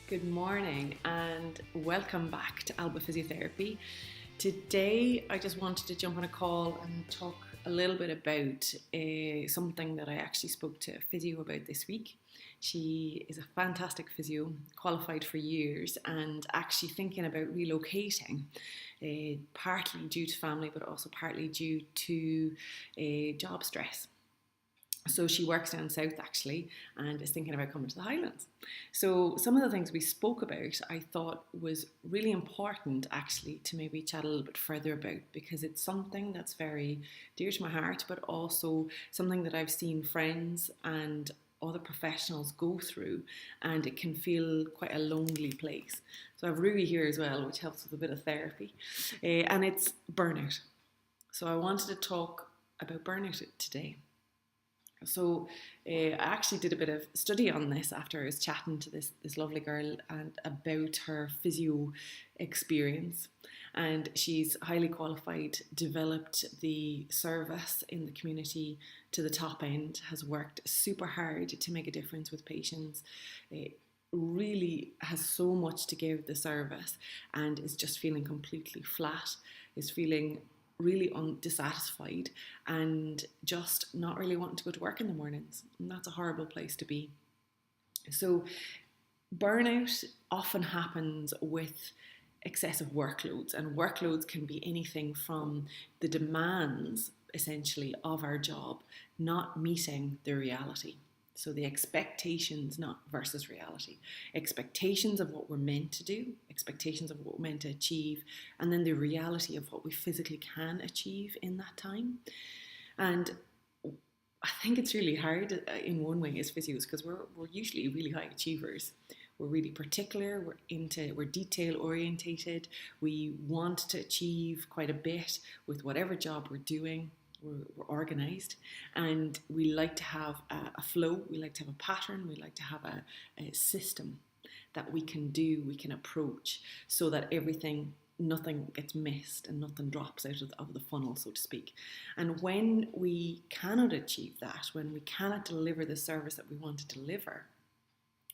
Good morning and welcome back to Alba Physiotherapy. Today I just wanted to jump on a call and talk a little bit about something that I actually spoke to a physio about this week. She is a fantastic physio, qualified for years and actually thinking about relocating, partly due to family but also partly due to job stress. So she works down south actually and is thinking about coming to the Highlands. So some of the things we spoke about I thought was really important actually to maybe chat a little bit further about, because it's something that's very dear to my heart, but also something that I've seen friends and other professionals go through, and it can feel quite a lonely place. So I've Rui here as well, which helps with a bit of therapy, and it's burnout. So I wanted to talk about burnout today. So I actually did a bit of study on this after I was chatting to this lovely girl and about her physio experience. And she's highly qualified, developed the service in the community to the top end, has worked super hard to make a difference with patients. It really has so much to give the service and is just feeling completely flat, is feeling really dissatisfied and just not really wanting to go to work in the mornings. And that's a horrible place to be. So burnout often happens with excessive workloads, and workloads can be anything from the demands essentially of our job not meeting the reality. So the expectations, not versus reality, expectations of what we're meant to do, expectations of what we're meant to achieve, and then the reality of what we physically can achieve in that time. And I think it's really hard in one way as physios, because we're usually really high achievers. We're really particular, we're detail orientated, we want to achieve quite a bit with whatever job we're doing. We're organised, and we like to have a flow, we like to have a pattern, we like to have a system that we can do, we can approach, so that nothing gets missed and nothing drops out of the funnel, so to speak. And when we cannot achieve that, when we cannot deliver the service that we want to deliver,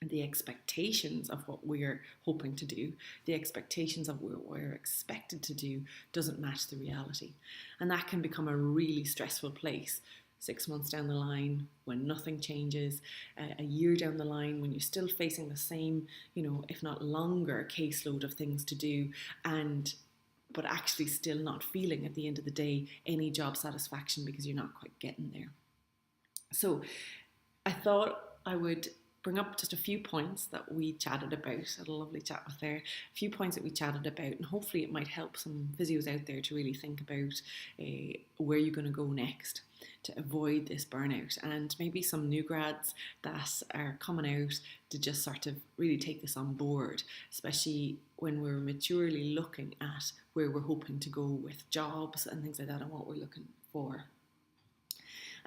the expectations of what we're hoping to do, the expectations of what we're expected to do doesn't match the reality. And that can become a really stressful place 6 months down the line when nothing changes, a year down the line when you're still facing the same, if not longer caseload of things to do, but actually still not feeling at the end of the day any job satisfaction because you're not quite getting there. So I thought I would bring up just a few points that we chatted about. I had a lovely chat with her. A few points that we chatted about, and hopefully it might help some physios out there to really think about where you're going to go next to avoid this burnout, and maybe some new grads that are coming out to just sort of really take this on board, especially when we're maturely looking at where we're hoping to go with jobs and things like that and what we're looking for.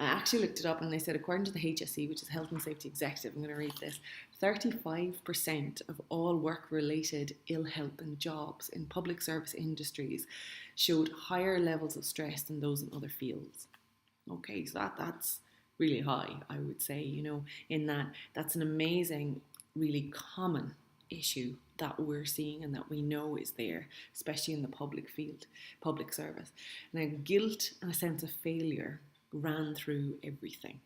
I actually looked it up and they said, according to the HSE, which is Health and Safety Executive, I'm going to read this, 35% of all work-related ill health and jobs in public service industries showed higher levels of stress than those in other fields. Okay, so that's really high, I would say, in that's an amazing, really common issue that we're seeing and that we know is there, especially in the public field, public service. Now, guilt and a sense of failure ran through everything.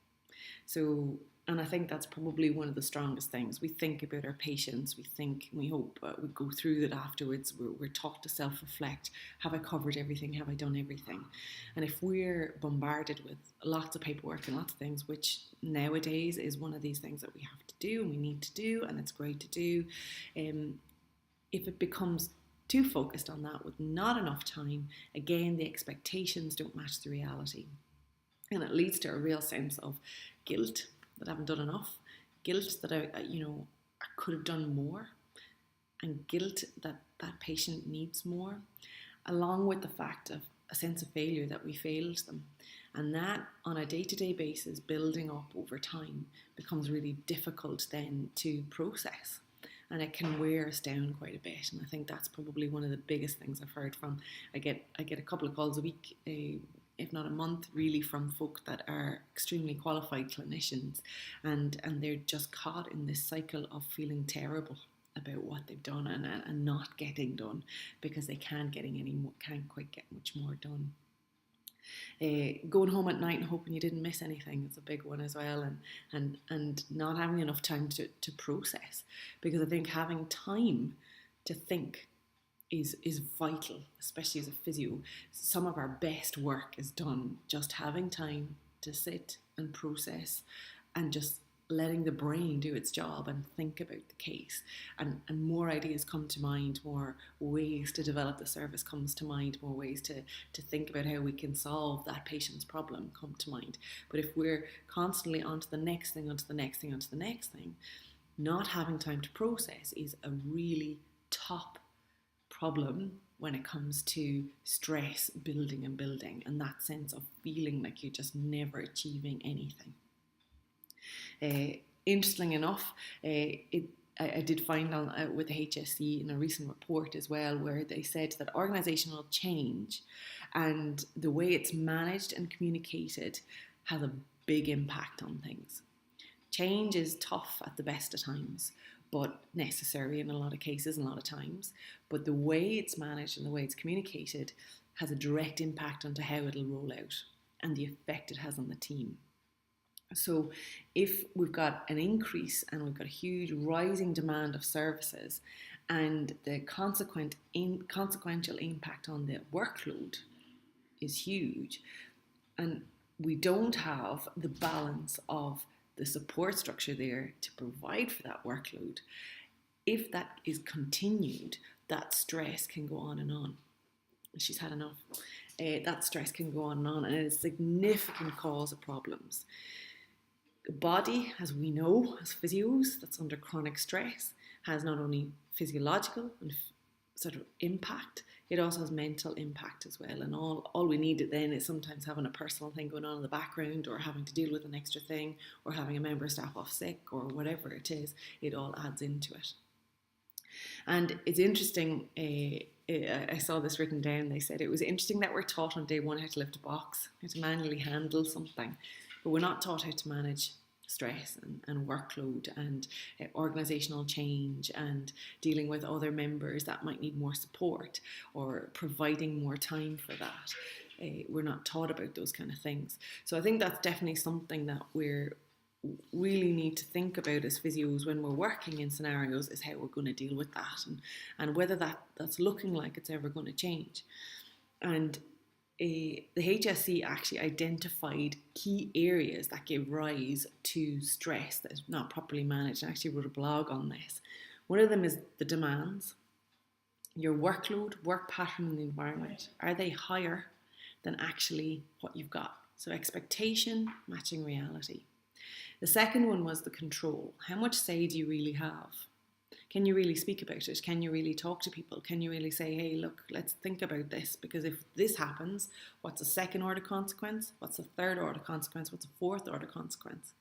So, and I think that's probably one of the strongest things. We think about our patients, we hope we go through that afterwards. We're taught to self-reflect. Have I covered everything? Have I done everything? And if we're bombarded with lots of paperwork and lots of things, which nowadays is one of these things that we have to do and we need to do, and it's great to do, if it becomes too focused on that with not enough time, again, the expectations don't match the reality. And it leads to a real sense of guilt that I haven't done enough, guilt that I could have done more, and guilt that that patient needs more, along with the fact of a sense of failure that we failed them. And that, on a day-to-day basis, building up over time, becomes really difficult then to process. And it can wear us down quite a bit. And I think that's probably one of the biggest things I've heard from. I get a couple of calls a week, if not a month, really, from folk that are extremely qualified clinicians, and they're just caught in this cycle of feeling terrible about what they've done and not getting done because they can't quite get much more done. Going home at night and hoping you didn't miss anything is a big one as well, and not having enough time to process, because I think having time to think is vital, especially as a physio. Some of our best work is done just having time to sit and process and just letting the brain do its job and think about the case, and more ideas come to mind, more ways to develop the service comes to mind, more ways to think about how we can solve that patient's problem come to mind. But if we're constantly onto the next thing, onto the next thing, onto the next thing, not having time to process is a really top problem when it comes to stress building and that sense of feeling like you're just never achieving anything. Interesting enough, I did find with the HSE in a recent report as well, where they said that organisational change and the way it's managed and communicated has a big impact on things. Change is tough at the best of times, but necessary in a lot of cases and a lot of times. But the way it's managed and the way it's communicated has a direct impact onto how it'll roll out and the effect it has on the team. So if we've got an increase and we've got a huge rising demand of services, and the consequential impact on the workload is huge, and we don't have the balance of the support structure there to provide for that workload, if that is continued, that stress can go on and on. She's had enough. That stress can go on, and it's a significant cause of problems. The body, as we know, as physios, that's under chronic stress, has not only physiological and sort of impact, it also has mental impact as well. And all we need then is sometimes having a personal thing going on in the background, or having to deal with an extra thing, or having a member of staff off sick, or whatever it is. It all adds into it. And it's interesting, I saw this written down, they said it was interesting that we're taught on day one how to lift a box, how to manually handle something, but we're not taught how to manage stress and workload and organisational change and dealing with other members that might need more support or providing more time for that. We're not taught about those kind of things. So I think that's definitely something that we really need to think about as physios when we're working in scenarios, is how we're going to deal with that, and whether that's looking like it's ever going to change. And the HSE actually identified key areas that give rise to stress that is not properly managed, and actually wrote a blog on this. One of them is the demands. Your workload, work pattern and the environment, are they higher than actually what you've got? So expectation matching reality. The second one was the control. How much say do you really have? Can you really speak about it? Can you really talk to people? Can you really say, hey, look, let's think about this, because if this happens, what's a second order consequence? What's a third order consequence? What's a fourth order consequence?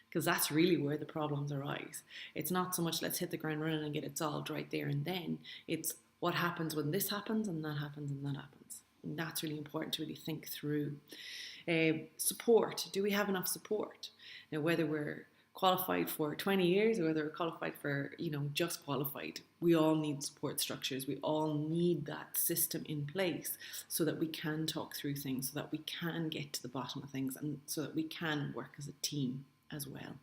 Because that's really where the problems arise. It's not so much let's hit the ground running and get it solved right there and then. It's what happens when this happens and that happens and that happens. And that's really important to really think through. Support. Do we have enough support? Now, whether we're qualified for 20 years or whether we're qualified for, just qualified, we all need support structures. We all need that system in place so that we can talk through things, so that we can get to the bottom of things, and so that we can work as a team as well.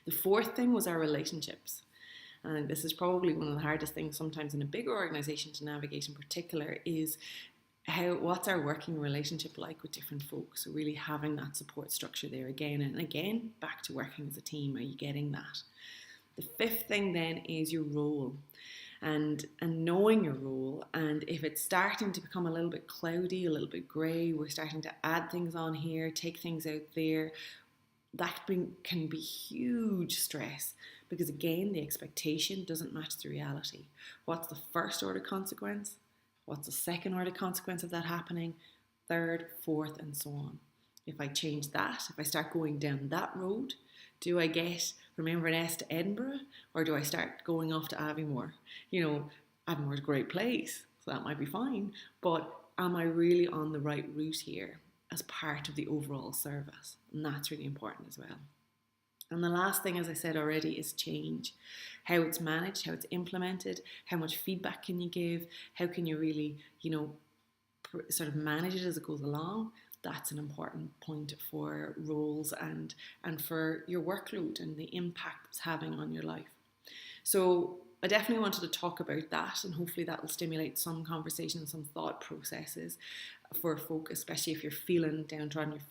The fourth thing was our relationships. And this is probably one of the hardest things sometimes in a bigger organisation to navigate in particular, is what's our working relationship like with different folks. So really having that support structure there again and again, back to working as a team. Are you getting that? The fifth thing then is your role, and knowing your role. And if it's starting to become a little bit cloudy, a little bit grey, we're starting to add things on here, take things out there, that can be huge stress, because again, the expectation doesn't match the reality. What's the first order consequence? What's the second order consequence of that happening? Third, fourth, and so on. If I change that, if I start going down that road, do I get from Inverness to Edinburgh, or do I start going off to Aviemore? Aviemore's a great place, so that might be fine, but am I really on the right route here as part of the overall service? And that's really important as well. And the last thing, as I said already, is change. How it's managed, how it's implemented, how much feedback can you give, how can you really, sort of manage it as it goes along. That's an important point for roles and for your workload and the impact it's having on your life. So I definitely wanted to talk about that, and hopefully that will stimulate some conversation, some thought processes for folk, especially if you're feeling downtrodden, you're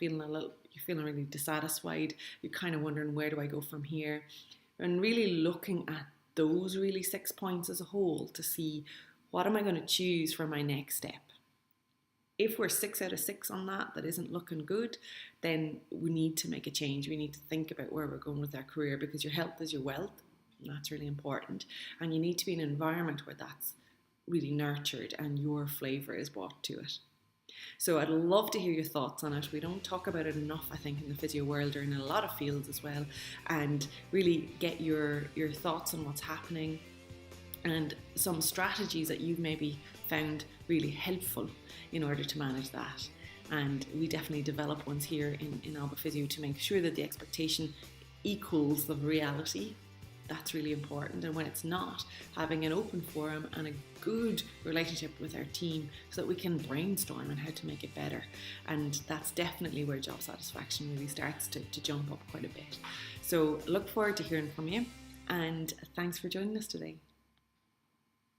feeling really dissatisfied, you're kind of wondering, where do I go from here? And really looking at those really 6 points as a whole to see, what am I going to choose for my next step? If we're 6 out of 6 on that isn't looking good, then we need to make a change. We need to think about where we're going with our career, because your health is your wealth. And that's really important. And you need to be in an environment where that's really nurtured and your flavour is brought to it. So I'd love to hear your thoughts on it. We don't talk about it enough, I think, in the physio world or in a lot of fields as well. And really get your thoughts on what's happening and some strategies that you've maybe found really helpful in order to manage that. And we definitely develop ones here in Alba Physio to make sure that the expectation equals the reality. That's really important. And when it's not, having an open forum and a good relationship with our team so that we can brainstorm on how to make it better. And that's definitely where job satisfaction really starts to jump up quite a bit. So look forward to hearing from you, and thanks for joining us today.